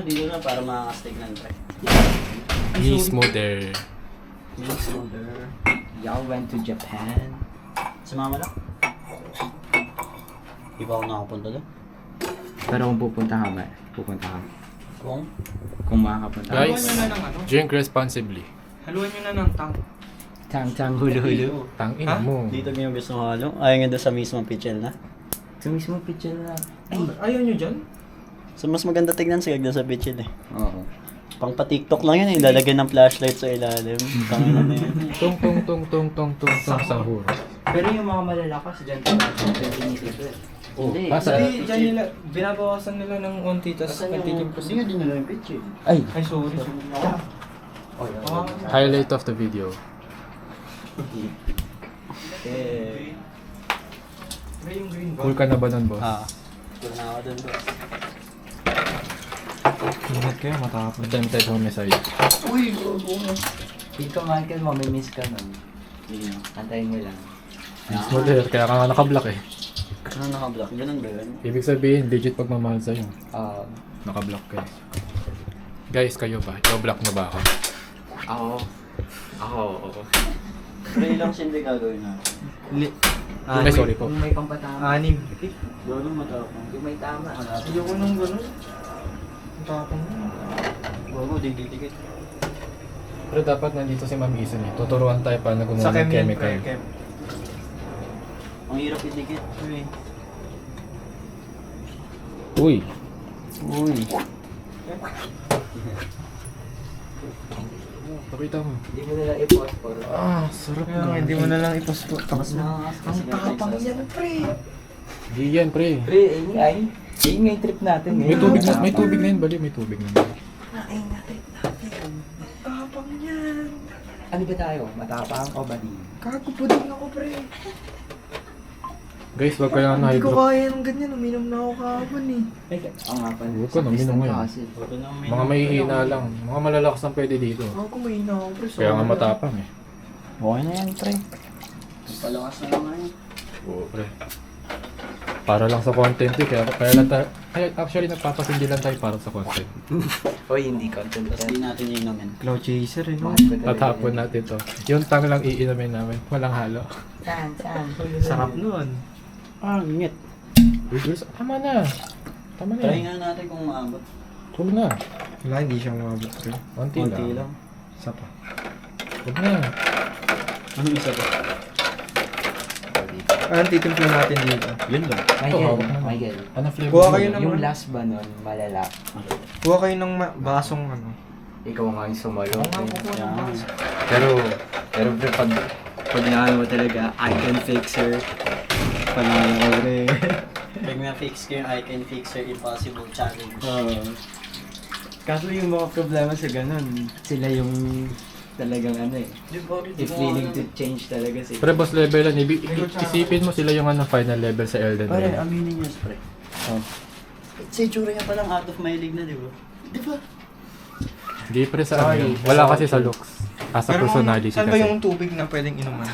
dito na para makakastig ng pre. Gizmoder. Y'all went to Japan? Sumama lang. Di ba ako nakapunta doon? Pero kung pupunta ka ba? Pupunta ka? Kung makakapunta ka. Guys, Haluan nyo na ng ano? drink responsibly. Haluan nyo na ng tang. Tang hulu-hulu. Tangin Ha? mo. Dito mo yung gusto mo halo? Ayaw nga doon sa mismong pitchel na. Sa mismo picture na. Ayaw nyo dyan? So mas maganda tignan sigag doon sa pitchel eh. Oo. Pang pa-TikTok lang yun eh. Lalagyan ng flashlight sa ilalim. Tangina na yun. Tung tung tung tung tung tung tung sahur. Pero yung mga malalakas dyan sa pinitipid. Oh, Hindi. basta. Hindi, dyan nila, binabawasan nila ng onti, tapos nagtitimpos. Hindi nga din nila yung pitchel. Ay! Ay, sorry. Ah, Highlight of the video. Eh. may yung green ba? Cool ka na ba nun, boss? Cool na ako doon boss. Ingat kayo, matapon. Attempted homicide. Uy! Oo nga. Dito Michael, mamimiss ka nun. Hindi nga. Antayin mo lang. Gizmoder, kaya ka nga nakablock eh. Ano naka-block? Ganun ba yun? Ibig sabihin, legit pagmamahal sa'yo. Ah, Nakablock ka eh. Guys, kayo ba? I-block na ba ako? ako. Pero ilang sindi gagawin na? Ay, sorry po. Kung may pampatama. 6. Gano'n matapang. Kung may tama. Ayoko nung gano'n. Ang tapang mo. Bago, digit-digit. Pero dapat nandito si Ma'am Isan eh. Tuturuan tayo paano gumawa Sa ng chem yan, chemical. pre, chem. Ang hirap idikit. Uy! Uy. Pakita mo. Hindi mo nila i-phosphor. Sarap Kaya nga, hindi mo na lang ipaspo. Mas nakakaskas. Ang tapang yan, pre. Di yan, pre. Pre, ingay. Ingay trip natin May ngayon. tubig na, may tubig na yun, bali. May tubig na yun. Nain natin. Tapang yan. Ano ba tayo? Matapang o bali? Kakupudin ako, pre. Guys, wag kaya na Hindi ko hydro. kaya ng ganyan. Uminom na ako kahapon eh. Oo nga pa. Huwag ka na, minum ngayon. Mga mahihina lang. Mga malalakas ang pwede dito. Ako mahina ako, pre. Kaya nga matapang eh. Okay na yan, pre. Palakas na naman yun. Oo, pre. Para lang sa content eh. Kaya lang tayo. Kaya actually nagpapasindi lang tayo para sa content. Oy, hindi content Tapos di natin yung inumin. Cloud chaser eh, no? Tatapon natin to. Yung tang lang iinamin namin. Walang halo. Saan? Sarap nun. Ngit. Uy, girls, tama na. Tama na Try yan. nga natin kung maabot. Huwag na. Wala, hindi siya mabot, pre. Konti Konti lang. lang. Isa pa. Huwag na. Ano isa pa? Anong titimpla natin dito? Yun lang. Michael. Ano flavor? Kuha mo? kayo ng- Yung last ba nun, malala? Kuha kayo ng basong ano. Ikaw nga yung sumalo. Oo nga, kukuha ng Yan. baso. Pero pre, pag naano mo talaga, icon fixer. Panalo ko, pre. Pag na-fix ko yung I can fix your impossible challenge. Kaso yung mga problema sa ganun, sila yung talagang ano eh. If willing to change talaga sila. Pre, boss level yan. Isipin mo sila yung ano, final level sa Elden Pare, Ring. aminin niyo, pre. Oh. Sa itsura niya palang out of my league na, di ba? Di ba? Hindi pre sa ano yun. Wala kasi sa looks. Sa personality Saan ba kasi. yung tubig na pwedeng inuman?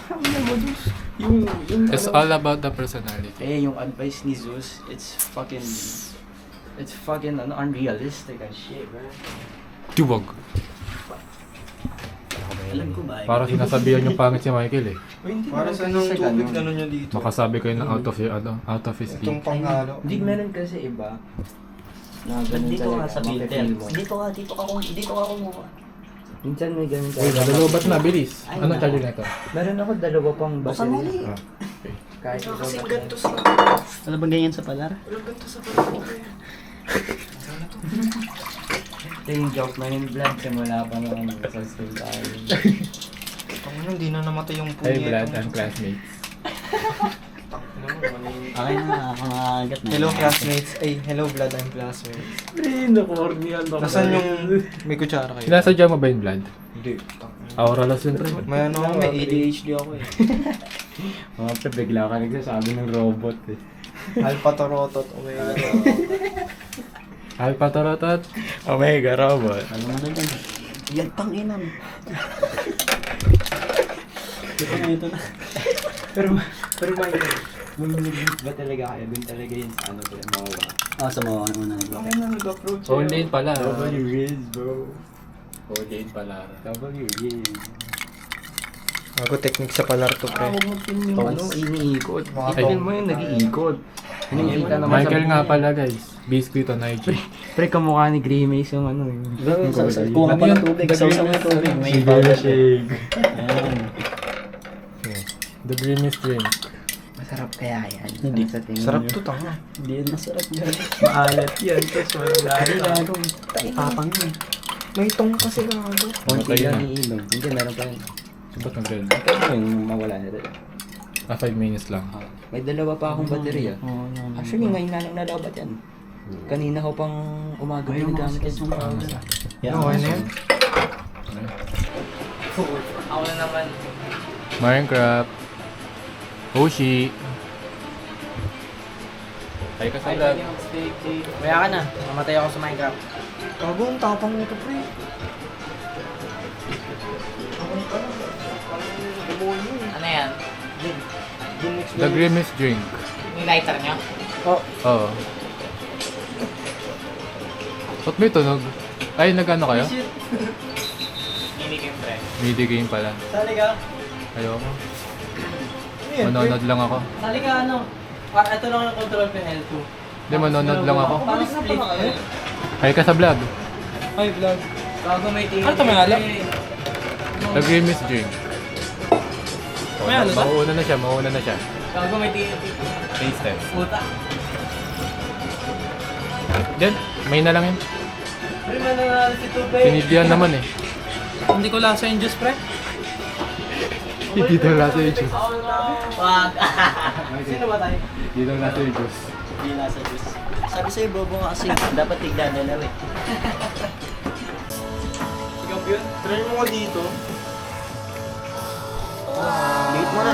Yung It's all about the personality. yung advice ni Zeus, it's fucking unrealistic as shit, bro. Tiwag. Alam ko ba? Para sinasabihan yung pangit si Michael eh. Para sa nung Sa tubig ganun. na nun yung dito. Makasabi kayo na out of his Itong league. panghalo. Hindi meron kasi iba. Na ganun Dito nga talaga, sa mapipil Pintel. mo. Dito ka kumuha. Minsan may ganun Uy, nalulubat na, bilis. Ay, Anong na. charger na ito? Meron ako dalawa pang Buksan mo basilya. ulit. Kahit ikaw Kasing ba- ganito sa... Ano bang ganyan sa palar? Walang ganito sa pala. Ito yung joke na yung vlog simula pa naman sa school tayo. Ano, hindi na namatay yung Hey, punyet. Vlad and classmates. Okay na, nakakagat na. Hello classmates. Ay, hello blood and classmates. Nakornian ba? Nasaan yung... May kutsara kayo? Sinasadya mo ba yung Vlad? Hindi. Aura lang yun pre. May ano ako, may ADHD ako eh. Mga pre, bigla ka nagsasabi ng robot eh. Alpha Torotot, Omega. Alpha Torotot. Omega robot. Alam mo na dyan. Yan pang inam. Ito na. Pero Michael, May nag-meet ba talaga kayo? Doon talaga yun sa ano ba, mawa. Ah, sa mga una nag Ang ina nag-approach. Only in pala. W Riz, bro. Only in pala. W Riz. Ako technique sa palar to, pre. Huwag mo pin yung ano, iniikot. Ay. Ipin mo yung nag-iikot. Nakikita naman Michael sa nga pala guys. Biscuit on IG. Pre, kamukha ni Grimace yung ano yung... Kuha ka pa ng tubig. Sausaw mo yung tubig. May powder. shake. Ayan. The dreamiest drink. Masarap kaya yan. Hindi. Sa tingin Sarap nyo? to, tanga. Hindi yan masarap yan. Maalat yan. Tapos walang Ay, lasa. gagong. Tapang yun. May tong kasi gago. Konti Okay lang na. iinom. Hindi, meron pa yun. Ba't ang ganun? Kaya yung mawala na rin. 5 minutes lang. May dalawa pa akong baterya. Oo, no. Actually, ngayon na lang nalabat yan. Kanina ko pang umaga Ay, yung mga ginagamit sketch yan. yung powder. Okay na yan? Ako na naman. Minecraft. Oshi. Ay ka sa vlog. Kaya ka na. Mamatay ako sa Minecraft. Gago, ang tapang nito, pre. Ano yan? The dreamiest drink. Yung lighter nyo? Oo. Ba't may tunog? Ay, nag-ano kayo? Hindi game pre. Midi game pala. Sali ka. Ayoko. Manonood lang ako. Sali ka, ano? Ito lang yung control ko L2. Hindi, manonood lang ako. Parang split. Ay ka sa vlog. Ay, vlog. Gago, may tingin. Ano ito, may alak? The dreamiest drink. Oh, May ano ba? mauuna na siya, mauuna na siya. Gago, may tingin. Taste test. Puta. Diyan, may na lang yun. Pre, mananalo si Tubay. Sinidyan naman eh. Hindi ko lasa yung juice, pre. Hindi daw nasa yung juice. Wag. Sino ba tayo? Hindi daw nasa yung juice. Hindi nasa juice. Sabi sa'yo, bobo nga kasi. Dapat tignan nila eh. Ikaw yun? Try mo ko dito. Date mo na.